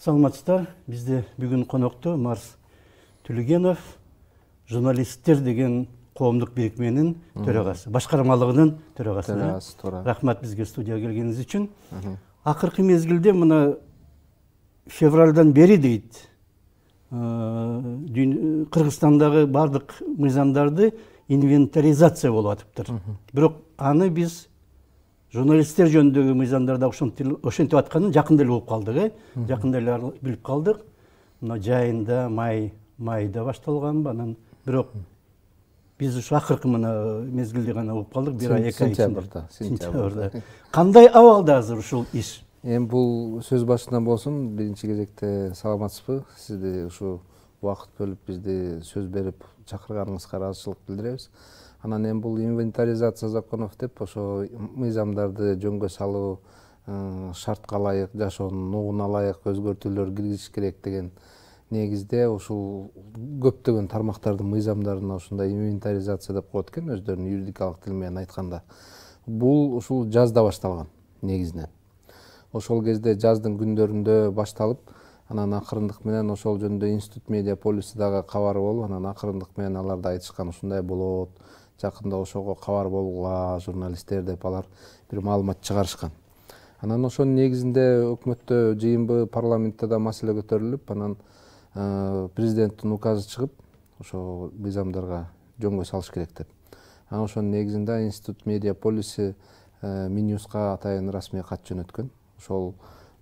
Саламатсыздар, бізде бүгін қонақта Марс Төлегенов, журналисттер деген қоғамдық бірікменің төрағасы, басқармалығының төрағасы. Рахмат бізге студияға келгеніңіз үшін. Ақырғы мезгілде мына февральдан бері дейді, Қырғызстандағы бардық мыйзамдарды инвентаризация болып атыптыр. Бірақ аны біз журналисттер жөніндегі мыйзамдарда ошентип атканын жакында эле угуп калдык, жакында эле билип калдык. Мына жайында майда башталган, анан бирок биз ушу акыркы мына мезгилде гана угуп калдык, бир ай, эки ай ичинде. Сентябрда. Кандай абалда азыр ушул иш? Эми бул сөз башынан болсун, биринчи кезекте саламатсызбы? Сизди ушу убакыт бөлүп бизди сөз берип чакырганыңызга ыраазычылык билдиребиз. Анан эми бул инвентаризация законов деп ошо мыйзамдарды жөнгө салуу, шартка ылайык жашоонун нугуна ылайык өзгөртүүлөр киргизиш керек деген негизде ушул көптөгөн тармактардын мыйзамдарына ушундай инвентаризация деп коет экен, өздөрүнүн юридикалык тил менен айтканда. Бул ушул жазда башталган негизинен. Ошол кезде жаздын күндөрүндө башталып, анан акырындык менен ошол жөнүндө Институт Медиаполиси дагы кабары болуп, анан акырындык менен алар да айтышкан ушундай болот. Жакында ошого кабар болгула журналисттер деп алар бир маалымат чыгарышкан. Анан ошонун негизинде өкмөттө жыйынбы парламентте да маселе көтөрүлүп, анан президенттин указы чыгып, ошо мыйзамдарга жөнгө салыш керек деп. Анан ошонун негизинде Институт Медиаполиси Минюска атайын расмий кат жөнөткөн. Ошол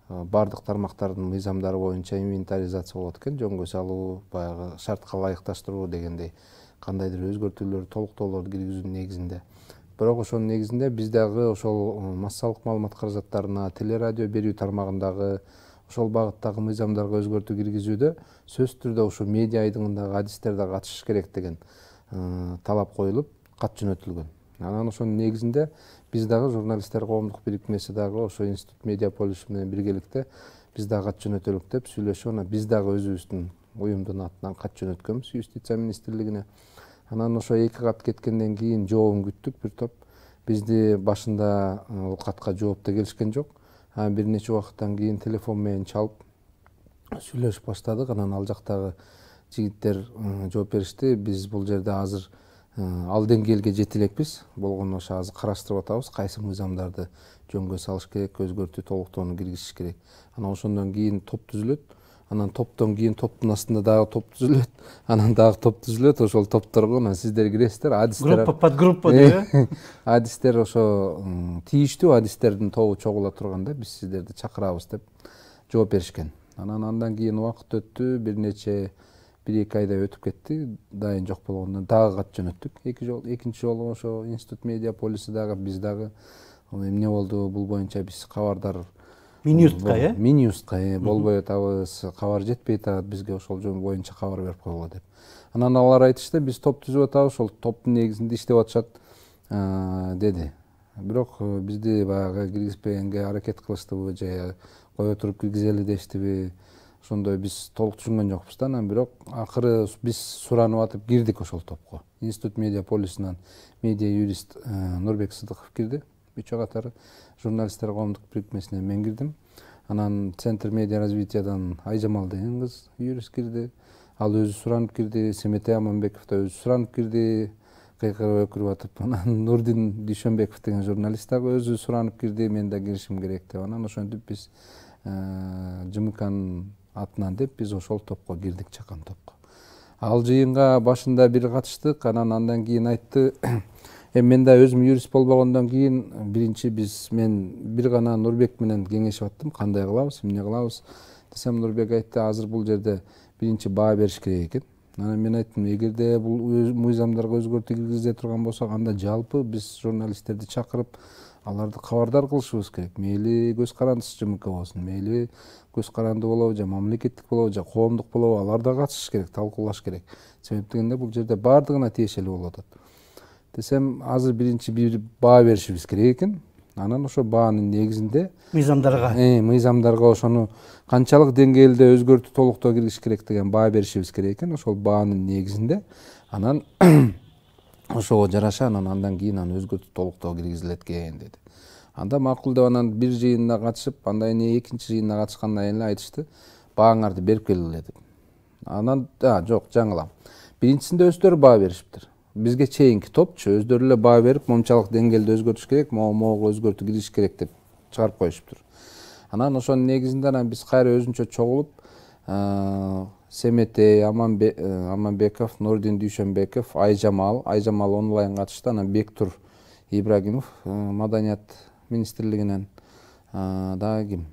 бардык тармактардын мыйзамдары боюнча инвентаризация болот экен, жөнгө салуу, баягы шартка ылайыкташтыруу дегендей кандайдыр өзгөртүүлөр, толуктоолорду киргизүүнүн негизинде. Бирок ошонун негизинде биз дагы ошол массалык маалымат каражаттарына, телерадио берүү тармагындагы ошол багыттагы мыйзамдарга өзгөртүү киргизүүдө сөзсүз түрдө ошо медиа айдыңындагы адистер да катышыш керек деген талап коюлуп, кат жөнөтүлгөн. Анан ошонун негизинде биз дагы журналисттер коомдук бирикмеси дагы ошо Институт Медиаполис менен биргеликте биз дагы кат жөнөтөлүк деп сүйлөшүп, анан биз дагы өзүбүздүн уюмдун атынан кат жөнөткөнбүз Юстиция министрлигине. Анан ошо эки кат кеткенден кийин жообун күттүк, бир топ. Бизди башында бул катка жооп да келишкен жок. Анан бир нече убакыттан кийин телефон менен чалып сүйлөшүп баштадык. Анан ал жактагы жигиттер жооп беришти. Биз бул жерде азыр ал деңгээлге жете элекпиз. Болгону ошо азыр караштырып атабыз, кайсы мыйзамдарды жөнгө салыш керек, өзгөртүү, толуктоону киргизиш керек. Анан ошондон кийин топ түзүлөт. Анан топтон кийин топтун астында дагы топ түзүлөт. Анан дагы топ түзүлөт. Ошол топторго анан сиздер киресиздер, адистер. Группа под группа деп. Адистер ошо тийиштүү адистердин тобу чогула турганда биз сиздерди чакырабыз деп жооп беришкен. Андан кийин убакыт өттү, бир эки айдай өтүп кетти. Дайын жок болгондон дагы кат жөнөттүк. Экинчи жолу ошо Институт Медиаполиси дагы биз дагы эмне болду, бул боюнча биз кабардар Минюстка, Минюстка болбой атабыз, кабар жетпей атат, бизге ошол жөн боюнча кабар берип койгула деп. Анан алар айтышты, биз топ түзүп атабыз, ошол топтун негизинде иштеп атышат деди. Бирок бизди баягы киргизбегенге аракет кылыштыбы же кое туруп киргизели дештиби, ошондой биз толук түшүнгөн жокпуз да. Анан бирок акыры биз суранып атып кирдик ошол топко. Институт Медиаполисинен медиа юрист Нурбек Сыдыков кирди. Үчөө катары журналисттер коомдук бирикмесине мен кирдим. Анан Центр медиа развитиядан Айжамал деген кыз юрист кирди. Ал өзү суранып кирди. Семетей Аманбеков да өзү суранып кирди. Кыйкырып өкүрүп атып, анан Нурдин Дүйшөнбеков деген журналист дагы өзү суранып кирди. Мен да киришим керек деп. Анан ошентип биз ЖМКнын атынан деп биз ошол топко кирдик, чакан топко. Ал жыйынга башында бир катыштык, андан кийин айтты. Мен да өзүм юрист болбогондон кийин мен бир гана Нурбек менен кеңешип аттым, кандай кылабыз, эмне кылабыз десем, Нурбек айтты, азыр бул жерде биринчи баа бериш керек экен. Анан мен айттым, эгерде бул мыйзамдарга өзгөртүү киргизе турган болсок, анда жалпы биз журналисттерди чакырып, аларды кабардар кылышыбыз керек. Мейли көз карандысыз ЖМК болсун, мейли көз каранды болобу же мамлекеттик болобу же коомдук болобу, алар да катышыш керек, талкуулаш керек. Себеп дегенде бул жерде баардыгына тиешелүү болуп атат. Десем, азыр биринчи бир баа беришибиз керек экен. Анан ошо баанын негизинде мыйзамдарга ошону канчалык деңгээлде өзгөртүү, толуктоо киргизиш керек деген баа беришибиз керек экен. Ошол баанын негизинде анан ошого жараша андан кийин өзгөртүү, толуктоо киргизилет экен деди. Анда макул деп анан бир жыйынына катышып, андан кийин экинчи жыйынына катышкандан кийин эле айтышты. бааңарды берип келгиле деп. Анан жок, жаңылам. Биринчисинде өздөрү баа беришиптир. Бизге чейинки топчу өздөрү эле баа берип, момунчалык деңгээлде өзгөртүш керек, могу өзгөртүү киргизиш керек деп чыгарып коюшуптур. Анан ошонун негизинде биз кайра өзүнчө чогулуп, Семетей, Аманбеков, Нурдин Дүйшөнбеков, Айжамал онлайн катышты. Анан Бектур Ибрагимов Маданият министрлигинен, дагы ким?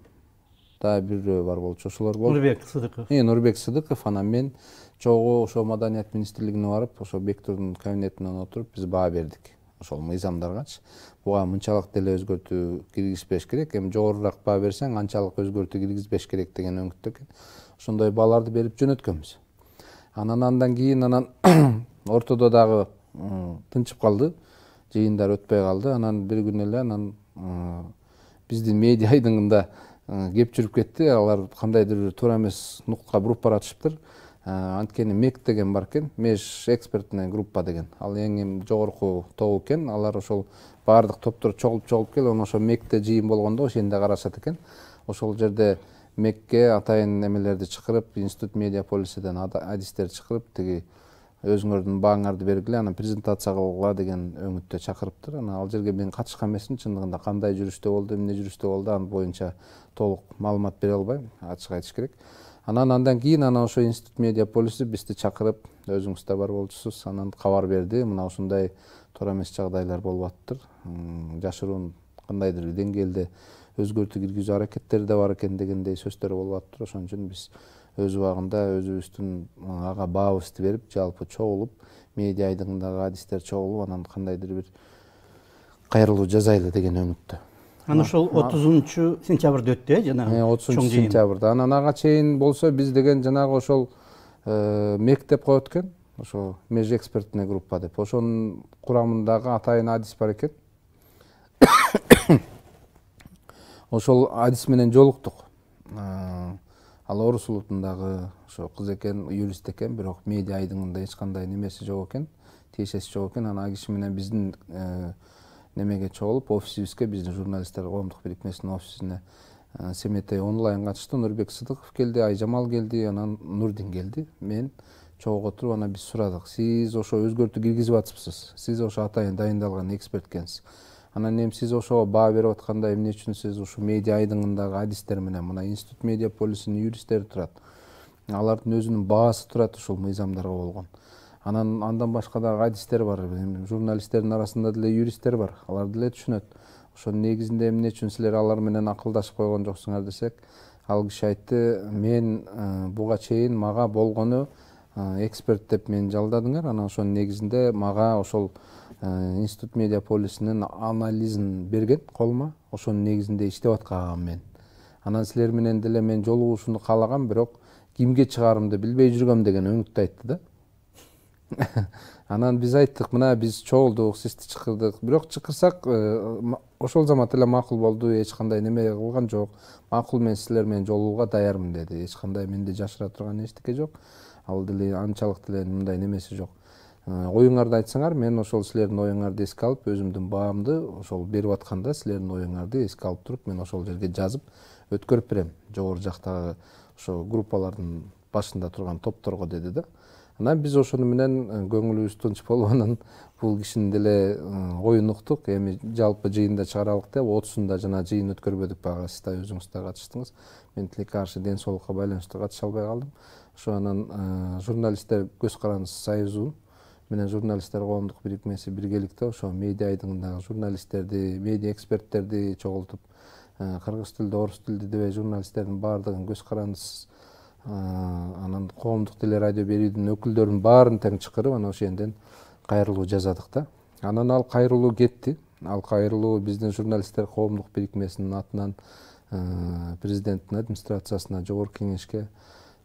Дагы бирөө бар болчу, ошолор болду. Нурбек Сыдыков. Нурбек Сыдыков, анан мен чогуу ошо Маданият министрлигине барып, ошо Бектурдун кабинетинен отуруп биз баа бердик. Ошол мыйзамдаргачы. Буга мынчалык деле өзгөртүү киргизбеш керек, эми жогорураак баа берсең анчалык өзгөртүү киргизбеш керек деген өңүттө экен. Ошондой бааларды берип жөнөткөнбүз. Андан кийин ортодо дагы тынчып калды. Жыйындар өтпөй калды. Анан бир күн эле биздин медиа айдыңында кеп жүрүп кетти. Алар кандайдыр бир туура эмес нуктка буруп баратышыптыр. Анткени МЕК деген бар экен, меж экспертная группа деген. Ал эң жогорку топ экен. Алар ошол баардык топтор чогулуп келип, ошо МЕКте жыйын болгондо ошенде карашат экен. Ошол жерде МЕКке атайын эмелерди чакырып, институт медиаполисиден адистер чакырып, тиги өзүңөрдүн бааңарды бергиле, анан презентация кылгыла деген өңүттө чакырыптыр. Анан ал жерге мен катышкан эмесмин, чындыгында кандай жүрүштө болду, эмне жүрүштө болду, анын боюнча толук маалымат бере албайм, ачык айтыш керек. Андан кийин ошо институт медиаполиси бизди чакырып, өзүңүз да бар болчусуз, анан кабар берди. Мына ушундай туура эмес жагдайлар болуп атыптыр. Жашыруун кандайдыр бир деңгээлде өзгөртүү киргизүү аракеттери да бар экен дегендей сөздөр болуп атыптыр. Ошон үчүн биз өз убагында өзүбүздүн ага баабызды берип, жалпы чогулуп, медиа айдыңындагы адистер чогулуп, анан кандайдыр бир кайрылуу жасайлы деген өңүттө. Анан ошол 30-сентябрда өттү, жанагы 30-сентябрда. Анан ага чейин болсо биз деген жанагы ошол МЕК деп коет экен, ошо межэкспертная группа деп. Ошонун курамындагы атайын адис бар экен. Ошол адис менен жолуктук. Ал Орус улутундагы ошо кыз экен, юрист экен, бирок медиа айдыңында эч кандай немеси жок экен, тиешеси жок экен. Анан ал киши менен биздин немеге чогулуп, офисибизге, биздин журналисттер коомдук бирикмесинин офисине Семетей онлайн катышты. Нурбек Сыдыков келди, Айжамал келди, анан Нурдин келди. Мен чогуу отуруп, анан биз сурадык. Сиз ошо өзгөртүү киргизип атыпсыз. Сиз ошо атайын дайындалган эксперт экенсиз. Анан эми сиз ошого баа берип атканда эмне үчүн сиз ушу медиа айдыңындагы адистер менен, мына институт медиаполисинин юристтери турат. Алардын өзүнүн баасы турат ушул мыйзамдарга болгон. Андан башка дагы адистер бар, журналисттердин арасында деле юристтер бар. Алар деле түшүнөт. Ошонун негизинде эмне үчүн силер алар менен акылдашып койгон жоксуңар десек, ал киши айтты, мен буга чейин мага болгону эксперт деп мен жалдадыңар. Анан ошонун негизинде мага ошол институт медиаполисинин анализин берген колума, ошонун негизинде иштеп атканмын мен. Анан силер менен деле мен жолугушууну каалагам, бирок кимге чыгаарымды билбей жүргөм деген өңүттү айтты да. Анан биз айттык, мына биз чогулдук, сизди чакырдык, бирок чакырсак ошол замат эле макул болду, эч кандай неме кылган жок. Макул, мен силер менен жолугууга даярмын деди. Эч кандай менде жашыра турган эчтеке жок. Ал деле анчалык деле мындай немеси жок. Оюңарды айтсаңар, мен ошол силердин оюңарды эске алып, өзүмдүн баамды ошол берип атканда силердин оюңарды эске алып туруп, мен ошол жерге жазып өткөрүп берем. Жогору жактагы ошо группалардын башында турган топторго деди да. Анан биз ошону менен көңүлүбүз тынч болуп, анан бул кишинин деле оюн уктук. Эми жалпы жыйында чыгаралык деп 30-сунда жана жыйын өткөрбөдүк, бага сиз да өзүңүз да катыштыңыз. Мен тилекке каршы ден соолукка байланыштуу катыша албай калдым. Ошо анан журналисттер көз карандысы союзу менен журналисттер коомдук бирикмеси биргеликте ошо медиа айдыңындагы журналисттерди, медиа эксперттерди чогултуп, кыргыз тилдүү, орус тилдүү дебей журналисттердин баардыгын көз карандысыз, анан коомдук телерадио берүүдүн өкүлдөрүнүн баарын тең чакырып, анан ошенден кайрылуу жасадык да. Анан ал кайрылуу кетти. Ал кайрылуу биздин журналисттер коомдук бирикмесинин атынан президенттин администрациясына, жогорку кеңешке,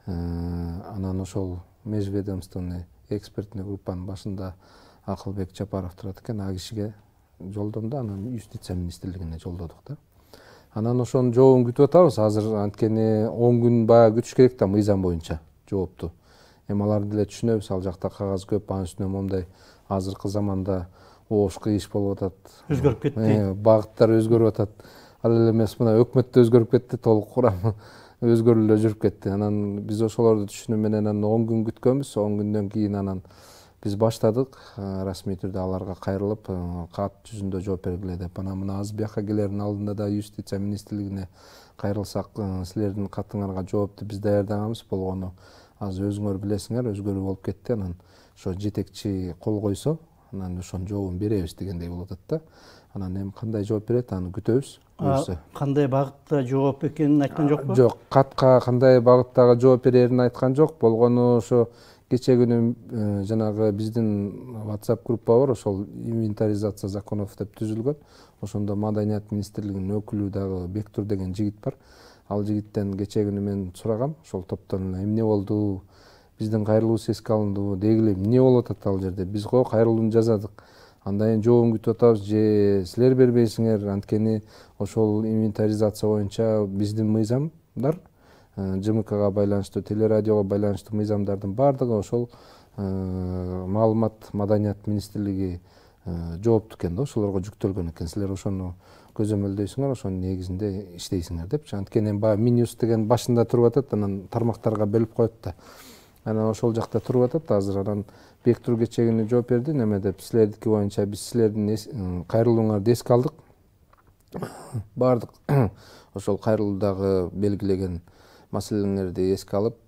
анан ошол межведомственный экспертный группанын башында Акылбек Жапаров турат экен, ал кишиге жолдомду, анан юстиция министрлигине жолдодук да. Анан ошонун жообун күтүп атабыз. Азыр анткени 10 күн баа күтүш керек да мыйзам боюнча жоопту. Эми аларды деле түшүнөбүз, ал жакта кагаз көп, анын үстүнө момундай азыркы заманда оош кыйыш болуп атат. Өзгөрүп кетти. Багыттар өзгөрүп атат. Ал эле эмес, мына өкмөт да өзгөрүп кетти, толук курам өзгөрүлө жүрүп кетти. Анан биз ошолорду түшүнүү менен 10 күн күткөнбүз. 10 күндөн кийин анан биз баштадык расмий түрдө аларга кайрылып кат жүзүндө жооп бергиле деп. Анан мына азыр бияка келердин алдында да юстиция министрлигине кайрылсак, силердин катыңарга жоопту биз даярдаганбыз болгону азыр өзүңөр билесиңер, өзгөрүү болуп кетти. Анан ошо жетекчи кол койсо, анан ошонун жообун беребиз дегендей болуп атат да. Анан эми кандай жооп берет, аны күтөбүз. Кандай багытта жооп экенин айткан жокпу? Жок, катка кандай багыттагы жооп берерин айткан жок. Болгону ошо кече күнү жанагы биздин WhatsApp группа бар, ошол инвентаризация законов деп түзүлгөн. Ошондо Маданият министрлигинин өкүлү дагы Бектур деген жигит бар. Ал жигиттен кече күнү мен сурагам, ошол топтон эмне болду, биздин кайрылуубуз эске алындыбы, дегиле эмне болуп атат ал жерде, биз го кайрылууну жазадык, андан кийин жообун күтүп атабыз же силер бербейсиңер, анткени ошол инвентаризация боюнча биздин мыйзамдар ЖМКга байланыштуу, телерадиого байланыштуу мыйзамдардын баардыгы ошол маалымат Маданият министрлиги жоопту экен да, ошолорго жүктөлгөн экен. Силер ошону көзөмөлдөйсүңөр, ошонун негизинде иштейсиңер депчи. Анткени баягы Минюс деген башында туруп атат, анан тармактарга бөлүп коет да. Анан ошол жакта туруп атат азыр. Анан Бектур кече күнү жооп берди, неме деп, силердики боюнча биз силердин кайрылууңарды эске алдык. Баардык ошол кайрылуудагы белгилеген маселелерди эске алып,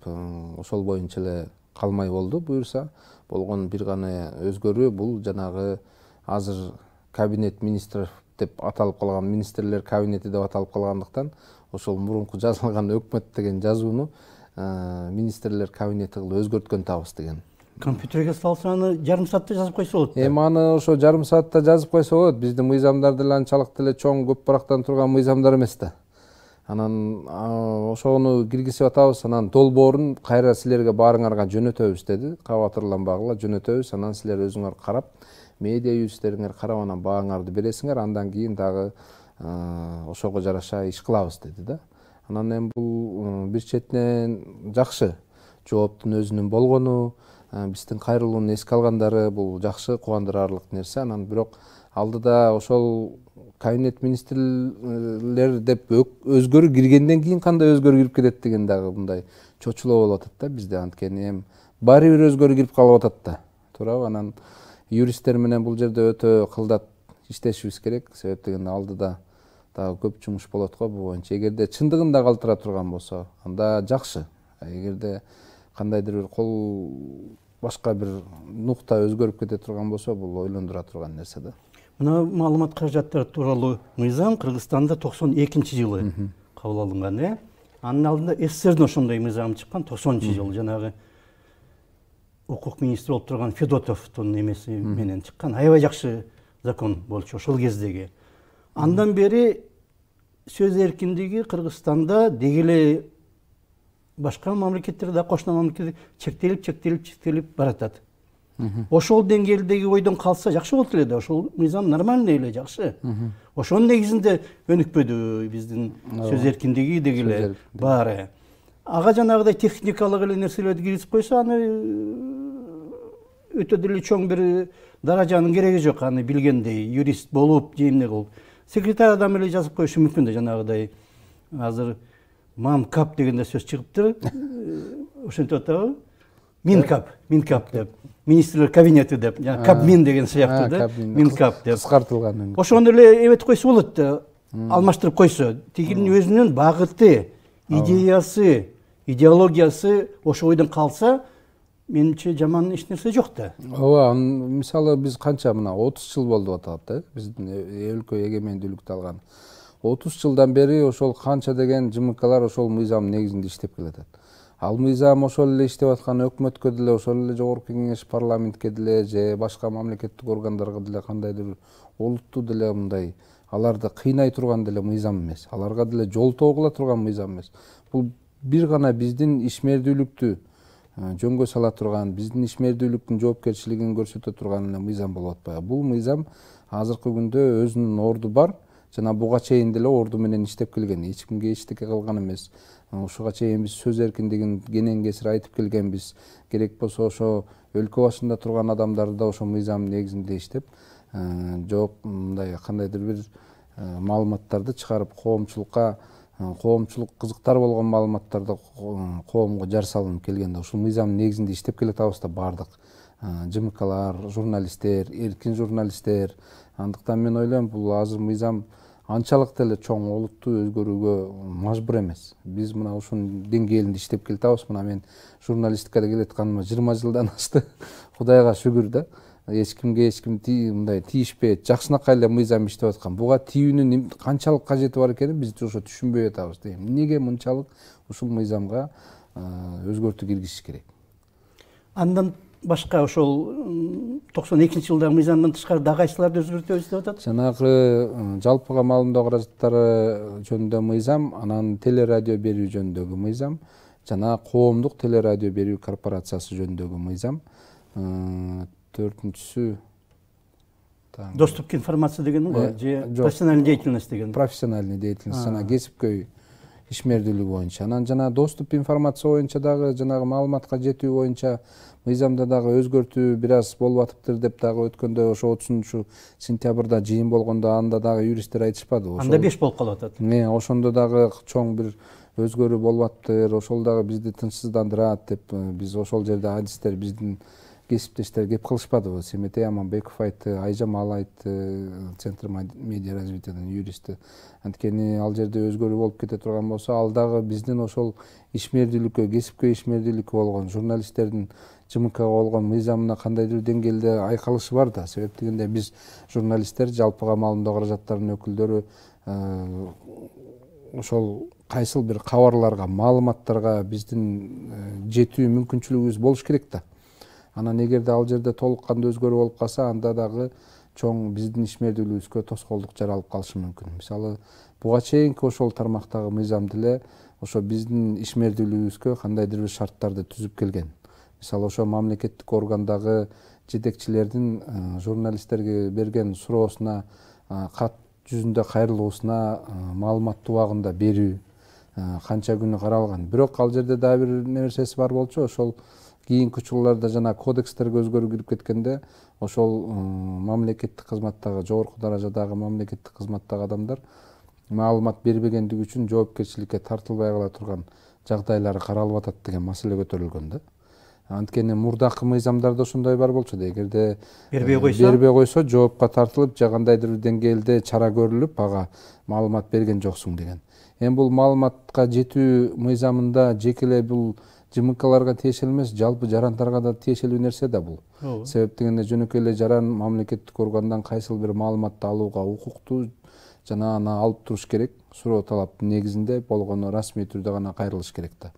ошол боюнча эле калмай болду буюрса. Болгон бир гана өзгөрүү бул жанагы азыр кабинет министров деп аталып калган, министрлер кабинети деп аталып калгандыктан ошол мурунку жазылган өкмөт деген жазууну министрлер кабинети кылып өзгөрткөн табыз деген. Компьютерге салса аны жарым саатта жазып койсо болот. Эми аны ошо жарым саатта жазып койсо болот. Биздин мыйзамдар деле анчалык деле чоң көп барактан турган мыйзамдар эмес да. Анан ошону киргизип атабыз, анан долбоорун кайра силерге баарыңарга жөнөтөбүз деди. Кабатырланбагыла, жөнөтөбүз, анан силер өзүңөр карап, медиа юристтериңер карап, анан бааңарды бересиңер, андан кийин дагы ошого жараша иш кылабыз деди да. Анан эми бул бир четинен жакшы, жооптун өзүнүн болгону, биздин кайрылууну эске алгандары бул жакшы, кубандырарлык нерсе. Анан бирок алдыда ошол кабинет министрлер деп өзгөрүү киргенден кийин кандай өзгөрүү кирип кетет деген дагы мындай чочулоо болуп атат да бизде. Анткени эми баары бир өзгөрүү кирип калып атат да. Туурабы? Анан юристтер менен бул жерде өтө кылдат иштешибиз керек. Себеп дегенде алдыда дагы көп жумуш болот го бул боюнча. Эгерде чындыгында калтыра турган болсо, анда жакшы. Эгерде кандайдыр бир кол башка бир нукта өзгөрүп кете турган болсо, бул ойлондура турган нерсе да. Мына маалымат каражаттары тууралуу мыйзам Кыргызстанда 92-жылы кабыл алынган, Анын алдында СССРдин ошондой мыйзамы чыккан 90-жылы, жанагы укук министри болуп турган Федотовдун эмеси менен чыккан. Аябай жакшы закон болчу ошол кездеги. Андан бери сөз эркиндиги Кыргызстанда дегеле башка мамлекеттерде, кошуна мамлекеттерде чектелип баратат. Ошол деңгээлдеги ойдон калса жакшы болот эле да, ошол мыйзам нормальный эле, жакшы. Ошонун негизинде өнүкпөдү биздин сөз эркиндиги дегеле баары. Ага жанагыдай техникалык эле нерселерди киргизип койсо, аны өтө деле чоң бир даражанын кереги жок, аны билгендей, юрист болуп, же эмне кылып. Секретарь адам эле жазып коюшу мүмкүн да, жанагыдай азыр МАМКАП деген сөз чыгыптыр. Ошентип атабы? Минкап деп. Министрлер кабинети деп, Кабмин деген сыяктуу да, Минкап деп. Кыскартылган. Ошону эле эметип койсо болот да, алмаштырып койсо. Тигинин өзүнүн багыты, идеясы, идеологиясы ошо ойдон калса, менимче жаман эч нерсе жок да. Ооба, мисалы биз канча мына 30 жыл болду атат да, биздин өлкө эгемендүүлүктү алган. 30 жылдан бери ошол канча деген ЖМКлар ошол мыйзам негизинде иштеп келатат. Ал мыйзам ошол эле иштеп аткан өкмөткө деле, ошол эле жогорку кеңеш, парламентке деле же башка мамлекеттик органдарга деле кандайдыр олуттуу деле мындай аларды кыйнай турган деле мыйзам эмес. Аларга деле жолтоо кыла турган мыйзам эмес. Бул бир гана биздин ишмердүүлүктү жөнгө сала турган, биздин ишмердүүлүктүн жоопкерчилигин көрсөтө турган эле мыйзам болуп атпайбы. Бул мыйзам азыркы күндө өзүнүн орду бар. Жана буга чейин деле орду менен иштеп келген, эч кимге эчтеке кылган эмес. Ушуга чейин биз сөз эркиндигин кенен кесир айтып келгенбиз. Керек болсо ошо өлкө башында турган адамдар да ошо мыйзам негизинде иштеп, жооп мындай кандайдыр бир маалыматтарды чыгарып коомчулукка коомчулук кызыктар болгон маалыматтарды коомго жар салынып келгенде ушул мыйзамдын негизинде иштеп келатабыз да баардык ЖМКлар, журналисттер, эркин журналисттер. Андыктан мен ойлойм бул азыр мыйзам анчалык деле чоң олуттуу өзгөрүүгө мажбур эмес. Биз мына ушунун деңгээлинде иштеп келатабыз. Мына мен журналистикада келатканыма 20 жылдан ашты. Кудайга шүгүр да. Эч кимге мындай тийишпейт. Жакшынакай эле мыйзам иштеп аткан. Буга тийүүнүн канчалык кажети бар экенин биз ошо түшүнбөй атабыз дейм. Эмнеге мынчалык ушул мыйзамга өзгөртүү киргизиш керек? Андан башка ошол 92-жылдагы мыйзамдан тышкары дагы кайсыларды өзгөртөбүз деп атат? Жанагы жалпыга маалымдоо каражаттары жөнүндө мыйзам, анан телерадио берүү жөнүндөгү мыйзам, жана коомдук телерадио берүү корпорациясы жөнүндөгү мыйзам. Төртүнчүсү доступ к информации деген го, же профессиональный деятельность деген? Профессиональный деятельность, жана кесипкөй ишмердүүлүк боюнча. Анан жана доступ информация боюнча дагы жанагы маалыматка жетүү боюнча мыйзамда дагы өзгөртүү бир аз болуп атыптыр деп дагы өткөндө ошо 30 сентябрда жыйын болгондо анда дагы юристтер айтышпадыбы? Анда 5 болуп калып атат. Ошондо дагы чоң бир өзгөрүү болуп атыптыр. Ошол дагы бизди тынчсыздандырат деп биз ошол жерде адистер биздин кесиптештер кеп кылышпадыбы? Семетей Аманбеков айтты, Айжамал айтты, Центр медиа развитиядан юристи. Анткени ал жерде өзгөрүү болуп кете турган болсо, ал дагы биздин ошол ишмердүүлүккө, кесипкөй ишмердүүлүккө болгон журналисттердин ЖМКга болгон мыйзамына кандайдыр деңгээлде айкалышы бар да. Себеп дегенде биз журналисттер, жалпыга маалымдоо каражаттарынын өкүлдөрү ошол кайсыл бир кабарларга, маалыматтарга биздин жетүү мүмкүнчүлүгүбүз болуш керек да. Анан эгерде ал жерде толук кандуу өзгөрүү болуп калса, анда дагы чоң биздин ишмердүүлүгүбүзгө тоскоолдук жаралып калышы мүмкүн. Мисалы, буга чейинки ошол тармактагы мыйзам деле ошо биздин ишмердүүлүгүбүзгө кандайдыр бир шарттарды түзүп келген. Мисалы, ошо мамлекеттик органдагы жетекчилердин журналисттерге берген суроосуна, кат жүзүндө кайрылуусуна маалыматты убагында берүү канча күнү каралган. Бирок ал жерде дагы бир нерсеси бар болчу, ошол кийинки учурларда жана кодекстерге өзгөрүү кирип кеткенде, ошол мамлекеттик кызматтагы, жогорку даражадагы мамлекеттик кызматтагы адамдар маалымат бербегендиги үчүн жоопкерчиликке тартылбай кала турган жагдайлары каралып атат деген маселе көтөрүлгөн да. Анткени мурдакы мыйзамдарда ошондой бар болчу да. Эгерде бербей койсо жоопко тартылып, же кандайдыр бир деңгээлде чара көрүлүп, ага маалымат берген жоксуң деген. Эми бул маалыматка жетүү мыйзамында жеке бул ЖМКларга тиешелүү эмес, жалпы жарандарга да тиешелүү нерсе да бул. Себеп дегенде жөнөкөй эле жаран мамлекеттик органдан кайсыл бир маалыматты алууга укуктуу жана аны алып туруш керек. Суроо талаптын негизинде болгону расмий түрдө гана кайрылыш керек да.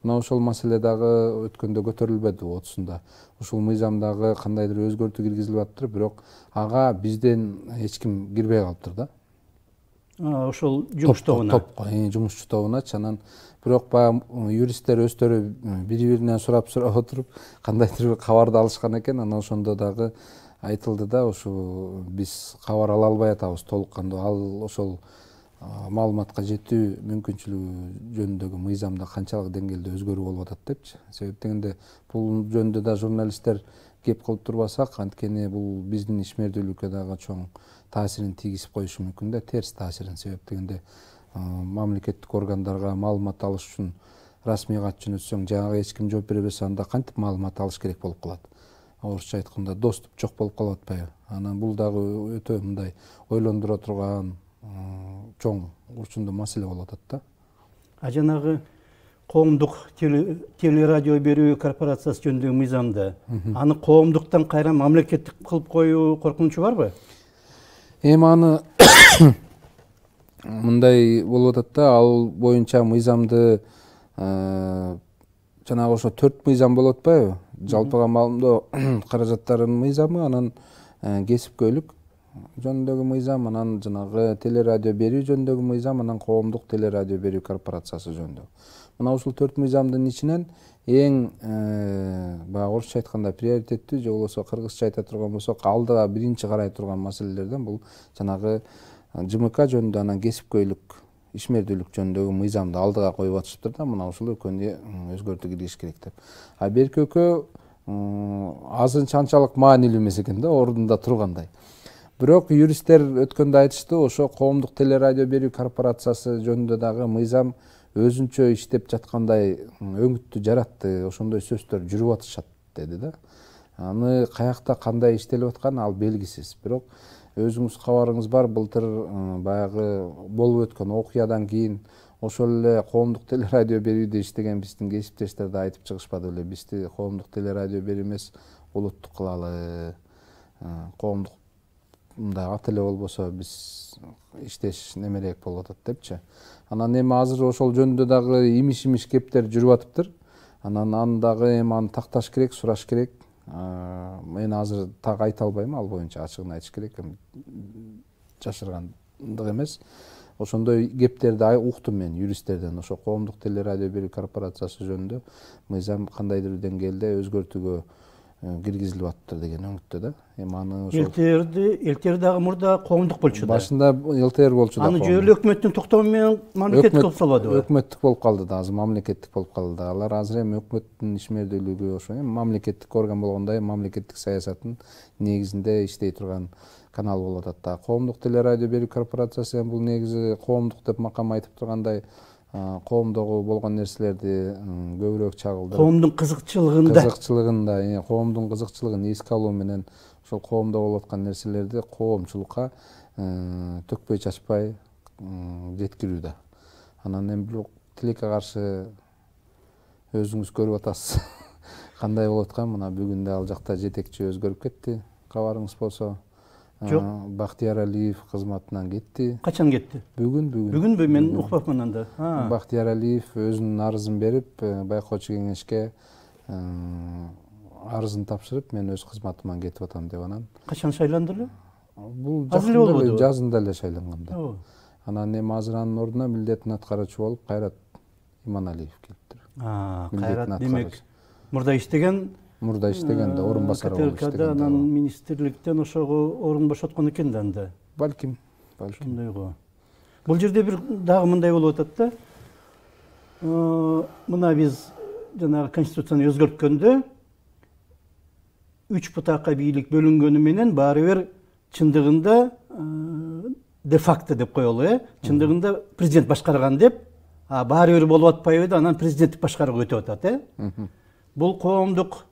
Мына ошол маселе дагы өткөндө көтөрүлбөдү 30-сунда. Ушул мыйзамдагы кандайдыр өзгөртүү киргизилип атыптыр, бирок ага бизден эч ким кирбей калыптыр да. Ошол жумуш тобуна. Жумушчу тобуначы. Анан бирок баягы юристтер өздөрү бири-биринен сурап отуруп кандайдыр бир кабарды алышкан экен. Анан ошондо дагы айтылды да, ушу биз кабар ала албай атабыз толук кандуу. Ал ошол маалыматка жетүү мүмкүнчүлүгү жөнүндөгү мыйзамда канчалык деңгээлде өзгөрүү болуп атат депчи. Себеп дегенде бул жөнүндө да журналисттер кеп кылып турбасак, анткени бул биздин ишмердүүлүккө дагы чоң таасирин тийгизип коюшу мүмкүн да, терс таасирин. Себеп дегенде мамлекеттик органдарга маалымат алыш үчүн расмий кат жөнөтсөң, жанагы эч ким жооп бере берсе, анда кантип маалымат алыш керек болуп калат? Орусча айтканда доступ жок болуп калып атпайбы? Анан бул дагы өтө мындай ойлондура турган чоң урчундуу маселе болуп атат да. Жанагы коомдук телерадио берүү корпорациясы жөнүндөгү мыйзамда аны коомдуктан кайра мамлекеттик кылып коюу коркунучу барбы? Эми аны мындай болуп атат да, ал боюнча мыйзамды жанагы ошо 4 мыйзам болуп атпайбы? Жалпыга маалымдоо каражаттарынын мыйзамы, анан кесипкөйлүк жөнүндөгү мыйзам, анан жанагы телерадио берүү жөнүндөгү мыйзам, анан коомдук телерадио берүү корпорациясы жөнүндө. Мына ушул 4 мыйзамдын ичинен эң баягы орусча айтканда приоритеттүү, же болбосо кыргызча айта турган болсок, алдыга биринчи карай турган маселелерден бул жанагы ЖМК жөнүндө, анан кесипкөйлүк, ишмердүүлүк жөнүндөгү мыйзамды алдыга коюп атышыптыр да. Мына ушул экөөнү өзгөртүү киргизиш керек деп. А берки экөө азынча анчалык маанилүү эмес экен да, ордунда тургандай. Бирок юристтер өткөндө айтышты, ошо коомдук телерадио берүү корпорациясы жөнүндө дагы мыйзам өзүнчө иштеп жаткандай өңүттү жаратты, ошондой сөздөр жүрүп атышат деди да. Аны каякта кандай иштелип атканы ал белгисиз. Бирок өзүңүз кабарыңыз бар, былтыр баягы болуп өткөн окуядан кийин ошол эле коомдук телерадио берүүдө иштеген биздин кесиптештер да айтып чыгышпады беле, бизди коомдук телерадио берүү эмес улуттук кылалы, коомдук мындай ат эле болбосо биз иштеш немерээк болуп атат депчи. Анан эми азыр ошол жөнүндө дагы имиш кептер жүрүп атыптыр. Анан аны дагы эми аны такташ керек, сураш керек. Мен азыр так айта албайм ал боюнча, ачыгын айтыш керек, жашыргандык эмес. Ошондой кептерди уктум мен юристтерден. Ошо коомдук телерадио берүү корпорациясы жөнүндө мыйзам кандайдыр деңгээлде өзгөртүүгө киргизилип атыптыр деген өңүттө да. Эми аны ошол ЛТР дагы мурда коомдук болчу да. Башында ЛТР болчу да. Аны жөө өкмөттүн токтому менен мамлекеттик кылып салбадыбы? Өкмөттүк болуп калды да, азыр мамлекеттик болуп калды да. Алар азыр эми өкмөттүн ишмердүүлүгү ошо эми мамлекеттик орган болгондой мамлекеттик саясаттын негизинде иштей турган канал болуп атат да. Коомдук телерадио берүү корпорациясы бул негизи коомдук деп макам айтып тургандай коомдогу болгон нерселерди көбүрөөк чагылдырып, коомдун кызыкчылыгында, коомдун кызыкчылыгын эске алуу менен ошол коомдо болуп аткан нерселерди коомчулукка төкпөй чачпай жеткирүү да. Анан эми бирок тилекке каршы өзүңүз көрүп атасыз кандай болуп аткан. Мына бүгүн да ал жакта жетекчи өзгөрүп кетти, кабарыңыз болсо. Жок. Бактияр Алиев кызматынан кетти. Качан кетти? Бүгүнбү? Мен укпапмын анда. Бактияр Алиев өзүнүн арызын берип, байкоочу кеңешке арызын тапшырып, мен өз кызматыман кетип атам деп анан. Качан шайланды эле? Бул жазында эле шайланган да. Анан эми азыр анын ордуна милдетин аткаруучу болуп Кайрат Иманалиев келиптир. Кайрат демек мурда иштеген да, орун басары болуп иштеген. КТРКда анан министрликтен ошого орун бошоткон экен да анда. Балким. Ошондой го. Бул жерде бир дагы мындай болуп атат да. Мына биз жанагы конституцияны өзгөрткөндө 3 бутакка бийлик бөлүнгөнү менен баары бир чындыгында де факто деп коелу, чындыгында президент башкарган деп, баары бир болуп атпайбы да, анан президенттик башкарууга өтүп атат, Бул коомдук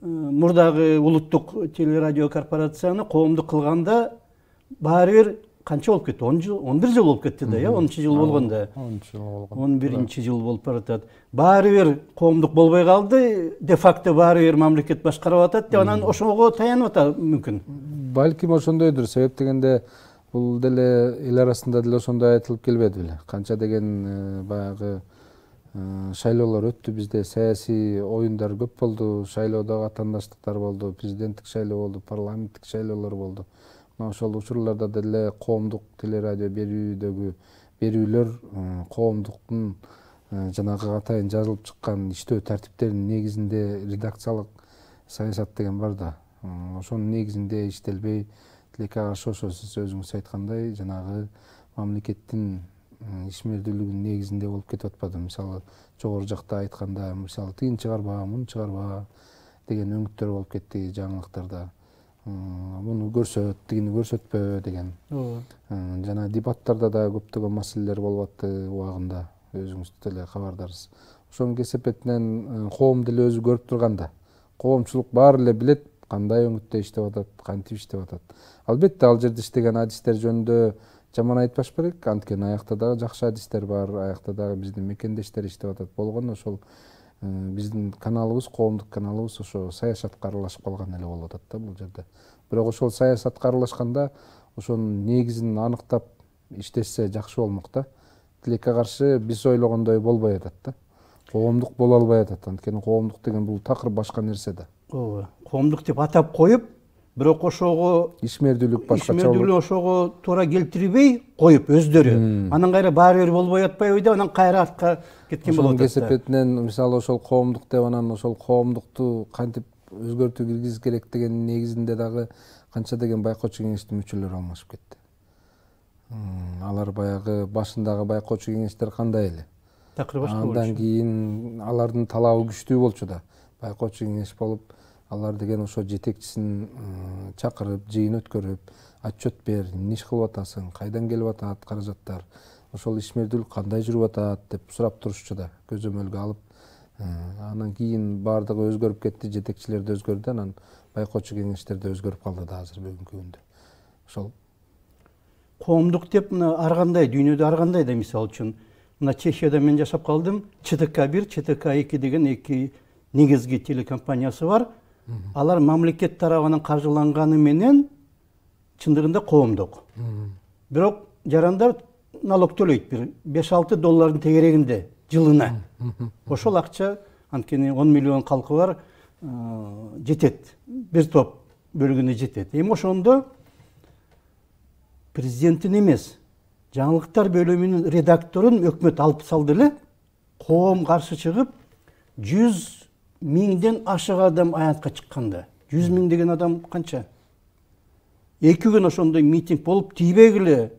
мурдагы улуттук телерадио корпорацияны коомдук кылганда баары бир канча болуп кетти? 11 жыл болуп кетти да, 10 жыл болгондо. 11 жыл болуп баратат. Баары бир коомдук болбой калды, де факто баары бир мамлекет башкарып атат деп анан ошого таянып атат мүмкүн. Балким ошондойдур, себеп дегенде бул деле эл арасында деле ошондой айтылып келбеди беле. Канча деген баягы шайлоолор өттү, бизде саясий оюндар көп болду, шайлоодо атаандаштыктар болду, президенттик шайлоо болду, парламенттик шайлоолор болду. Ошол учурларда деле коомдук телерадио берүүдөгү берүүлөр коомдуктун жанагы атайын жазылып чыккан иштөө тартиптеринин негизинде редакциялык саясат деген бар да. Ошонун негизинде иштелбей, тилекке каршы ошо сиз өзүңүз айткандай жанагы мамлекеттин ишмердүүлүгүнүн негизинде болуп кетип атпады. Мисалы, жогору жакта айтканда, мисалы, тыйын чыгарба, муну чыгарба деген өңүттөр болуп кетти жаңылыктарда. Муну көрсөт, тигини көрсөтпө деген. Жана дебаттарда да көптөгөн маселелер болуп атты убагында, өзүңүз деле кабардарсыз. Ошонун кесепетинен коом деле өзү көрүп турганда, коомчулук баары эле билет кандай өңүттө иштеп атат, кантип иштеп атат. Албетте ал жерде иштеген адистер жөнүндө жаман айтпаш керек, анткени аякта дагы жакшы адистер бар, аякта дагы биздин мекендештер иштеп атат. Болгону ошол биздин каналыбыз, коомдук каналыбыз ошо саясатка аралашып калган эле болуп атат да бул жерде. Бирок ошол саясатка аралашканда ошонун негизин аныктап иштешсе жакшы болмок да. Тилекке каршы биз ойлогондой болбой атат да. Коомдук боло албай атат, анткени коомдук деген бул такыр башка нерсе да. Ооба. Коомдук деп атап коюп, бирок ошого ишмердүүлүк башкача болуп. Ишмердүүлүк ошого туура келтирбей коюп өздөрү. Анан кайра баары бир болбой атпайбы деп анан кайра артка кеткен болот. Ошол кесепетинен мисалы ошол коомдук деп анан ошол коомдукту кантип өзгөртүү киргизиш керек деген негизинде дагы канча деген байкоочу кеңештин мүчөлөрү алмашып кетти. Алар баягы башындагы байкоочу кеңештер кандай эле? Такыр башка болчу. Андан кийин алардын талабы күчтүү болчу да. Байкоочу кеңеш болуп, алар деген ошо жетекчисин чакырып жыйын өткөрүп отчет бер, эмне иш кылып атасың, кайдан келип атат каражаттар, ошол ишмердүүлүк кандай жүрүп атат деп сурап турушчу да көзөмөлгө алып. Анан кийин баардыгы өзгөрүп кетти, жетекчилер да өзгөрдү, анан байкоочу кеңештер да өзгөрүп калды да азыр бүгүнкү күндө. Ошол коомдук деп мына ар кандай дүйнөдө ар кандай да мисалы үчүн мына Чехияда мен жашап калдым. ЧТК-1, ЧТК-2 деген эки негизги телекомпаниясы бар. Алар мамлекет тарабынан каржыланганы менен чындыгында коомдук. Бирок жарандар налог төлөйт, бир 5-6 доллардын тегерегинде жылына. Ошол акча анткени 10 миллион калкы бар, жетет. Бир топ бөлүгүнө жетет. Эми ошондо президенттин эмес, жаңылыктар бөлүмүнүн редакторун өкмөт алып салды эле. Коом каршы чыгып, 100 миңден ашык адам аянтка чыкканда. 100 миң деген адам канча? 2 күн ошондой митинг болуп, тийбегиле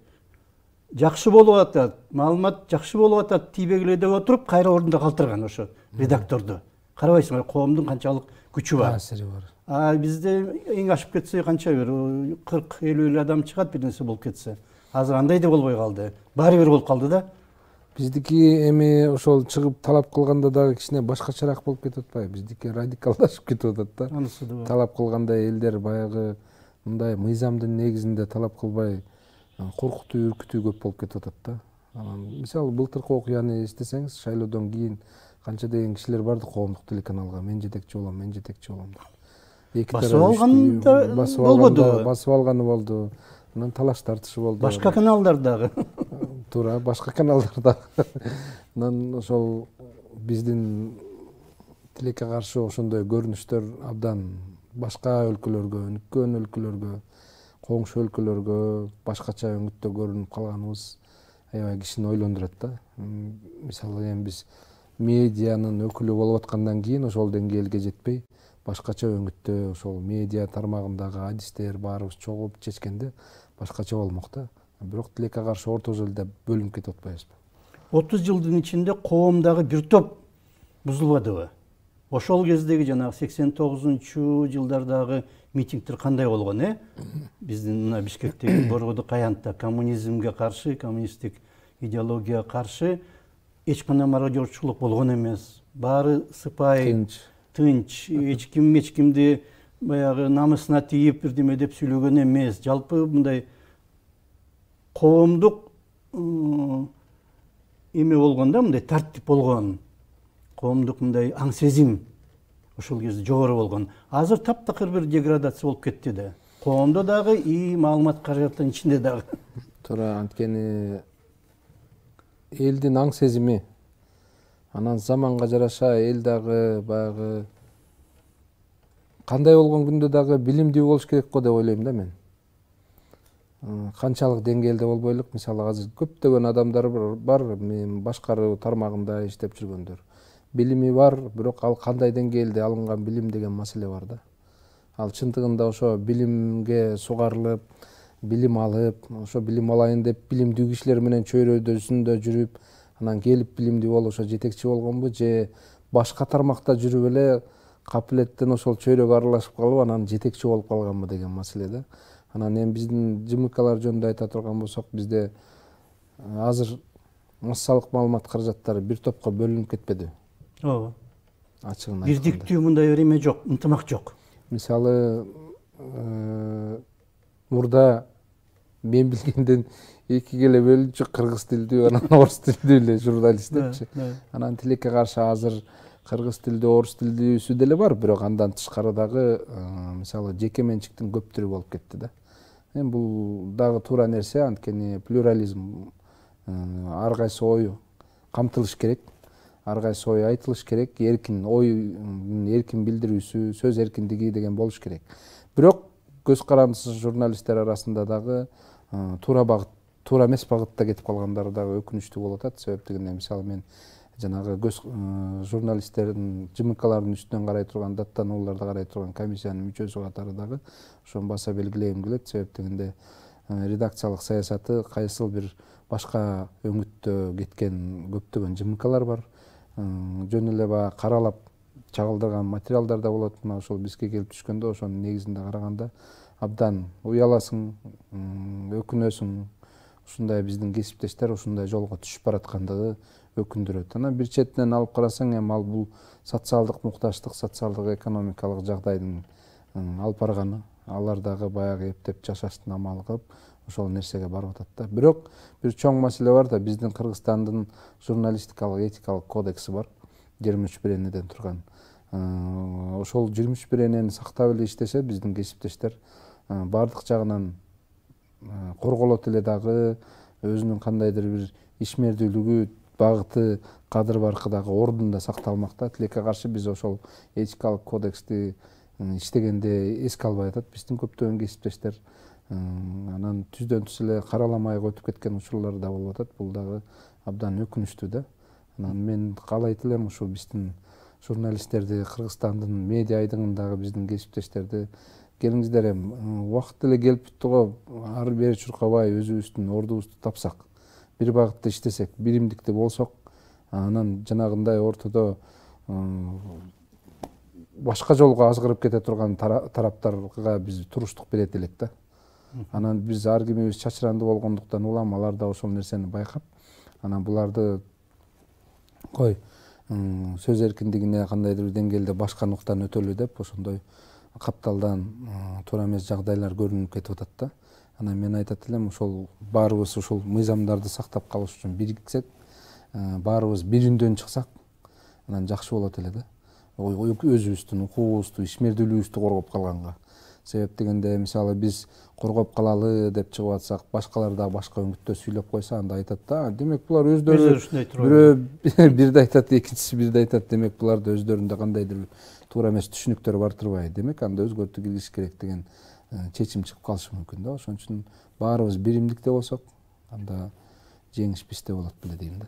жакшы болуп атат, маалымат жакшы болуп атат, тийбегиле деп отуруп, кайра ордунда калтырган ошо редакторду. Карабайсыңар, коомдун канчалык күчү бар. таасири бар. Бизде эң ашып кетсе канча бир 40-50 адам чыгат, бир нерсе болуп кетсе. Азыр андай да болбой калды. Баары бир болуп калды да. Биздики эми ошол чыгып талап кылганда дагы кичине башкачараак болуп кетип атпайбы? Биздики радикалдашып кетип атат да. Анысы да бар. Талап кылганда элдер баягы мындай мыйзамдын негизинде талап кылбай коркутуу, үркүтүү көп болуп кетип атат да. Анан мисалы былтыркы окуяны эстесеңиз, шайлоодон кийин канча деген кишилер барды коомдук телеканалга, мен жетекчи болом, мен жетекчи болом деп. Басып алганда болбоду. Басып алганы болду. Анан талаш тартышы болду. Башка каналдар дагы. Туура, башка каналдар дагы. Анан ошол биздин тилекке каршы ошондой көрүнүштөр абдан башка өлкөлөргө, өнүккөн өлкөлөргө, коңшу өлкөлөргө башкача өңүттө көрүнүп калганыбыз аябай кишини ойлондурат да. Мисалы эми биз медианын өкүлү болуп аткандан кийин ошол деңгээлге жетпей, башкача өңүттө ошол медиа тармагындагы адистер баарыбыз чогулуп чечкенде башкача болмок да. Бирок тилекке каршы орто жылда бөлүнүп кетип атпайбызбы? 30 жылдын ичинде коомдагы бир топ бузулбадыбы? Ошол кездеги жанагы 89-жылдардагы митингдер кандай болгон, Биздин мына Бишкектеги Борбордук аянтта коммунизмге каршы, коммунисттик идеологияга каршы эч кандай мародёрчулук болгон эмес. Баары сыпайы, тынч, эч кимди баягы намысына тийип бирдеме деп сүйлөгөн эмес. Жалпы мындай коомдук эме болгондо, мындай тартип болгон, коомдук мындай аң сезим ошол кезде жогору болгон. Азыр таптакыр бир деградация болуп кетти да. Коомдо дагы и маалымат каражаттын ичинде дагы. Туура, анткени элдин аң сезими, анан заманга жараша эл дагы баягы кандай болгон күндө дагы билимдүү болуш керек го деп ойлойм да мен. Канчалык деңгээлде болбойлук, мисалы азыр көптөгөн адамдар бар, башкаруу тармагында иштеп жүргөндөр. Билими бар, бирок ал кандай деңгээлде алынган билим деген маселе бар да. Ал чындыгында ошо билимге сугарылып, билим алып, ошо билим алайын деп билимдүү кишилер менен чөйрөдөсүндө жүрүп, анан келип билимдүү болуп ошо жетекчи болгонбу же башка тармакта жүрүп эле капилеттен ошол чөйрөгө аралашып калып, анан жетекчи болуп калганбы деген маселе да. Анан эми биздин ЖМКлар жөнүндө айта турган болсок, бизде азыр массалык маалымат каражаттары бир топко бөлүнүп кетпеди. Ооба. Ачыгын айтканда. Бирдиктүү мындай бир эме жок, ынтымак жок. Мисалы, мурда мен билгенден 2 келе бөлүнчү кыргыз тилдүү, анан орус тилдүү эле журналист депчи. Анан тилекке каршы азыр кыргыз тилдүү, орус тилдүүсү деле бар, бирок андан тышкары дагы мисалы жеке менчиктин көп түрү болуп кетти да. Эми бул дагы туура нерсе, анткени плюрализм, ар кайсы ою камтылыш керек, ар кайсы ой айтылыш керек, эркин ой, эркин билдирүүсү, сөз эркиндиги деген болуш керек. Бирок көз карандысыз журналисттер арасында дагы туура эмес багытта кетип калгандары дагы өкүнүчтүү болуп атат. Себеп дегенде мисалы мен жанагы журналисттердин ЖМКлардын үстүнөн карай турган, даттанууларды карай турган комиссиянын мүчөсү катары дагы ошону баса белгилегим келет. Себеп дегенде редакциялык саясаты кайсыл бир башка өңүттө кеткен көптөгөн ЖМКлар бар. Жөн эле баягы каралап чагылдырган материалдар да болот. Мына ошол бизге келип түшкөндө ошонун негизинде караганда абдан уяласың, өкүнөсүң. Ушундай биздин кесиптештер ушундай жолго түшүп бараткандыгы өкүндүрөт. Анан бир четинен алып карасаң, эми ал бул социалдык мукташтык, социалдык экономикалык жагдайдын алып барганы. Алар дагы баягы эптеп жашаштын амалы кылып ошол нерсеге барып атат да. Бирок бир чоң маселе бар да, биздин Кыргызстандын журналистикалык этикалык кодекси бар. 23 энеден турган. Ошол 23 энени сактап эле иштесе биздин кесиптештер бардык жагынан корголот эле дагы, өзүнүн кандайдыр бир ишмердүүлүгү, багыты, кадыр баркы дагы ордунда сакталмак да. Тилекке каршы биз ошол этикалык кодексти иштегенде эске албай атат биздин көптөгөн кесиптештер. Анан түздөн түз эле караламай өтүп кеткен учурлар да болуп атат. Бул дагы абдан өкүнүчтүү да. Анан мен каалайт элем ушу биздин журналисттерди, Кыргызстандын медиа айдыңындагы биздин кесиптештерди келиңиздер, убакыт эле келип тутту го, ары бери чуркабай өзүбүздүн ордубузду тапсак, бир багытта иштесек, биримдикти болсок, анан жанагындай ортодо башка жолго азгырып кете турган тараптарга биз туруштук берет элек да. Анан биз ар кимибиз чачырандуу болгондуктан улам алар да ошол нерсени байкап, анан буларды кой сөз эркиндигине кандайдыр бир деңгээлде башка нуктан өтөлү деп ошондой капталдан туура эмес жагдайлар көрүнүп кетип атат да. Анан мен айтат элем, ошол баарыбыз ушул мыйзамдарды сактап калыш үчүн бириксек, баарыбыз бир үндөн чыксак, анан жакшы болот эле да. Өзүбүздүн укугубузду, ишмердүүлүгүбүздү коргоп калганга. Себеп дегенде, мисалы биз коргоп калалы деп чыгып атсак, башкалар да башка үңүттө сүйлөп койсо, анда айтат да, демек булар өздөрү бирөө бирди айтат, экинчиси бирди айтат, демек буларда өздөрүндө кандайдыр туура эмес түшүнүктөр бар турбайбы, демек анда өзгөртүү киргизиш керек деген чечим чыгып калышы мүмкүн да. Ошон үчүн баарыбыз биримдикте болсок, анда жеңиш бизде болот беле дейм да.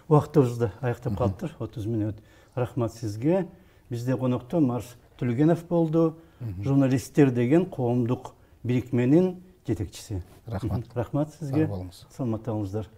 Убактыбызды аяктап калыптыр, 30 мүнөт. Рахмат сизге. Бизде конокто Марс Төлөгенов болду, журналисттер деген коомдук бирикменин жетекчиси. Рахмат. Рахмат сизге. Сау болуңуз. Саламатта болуңуздар.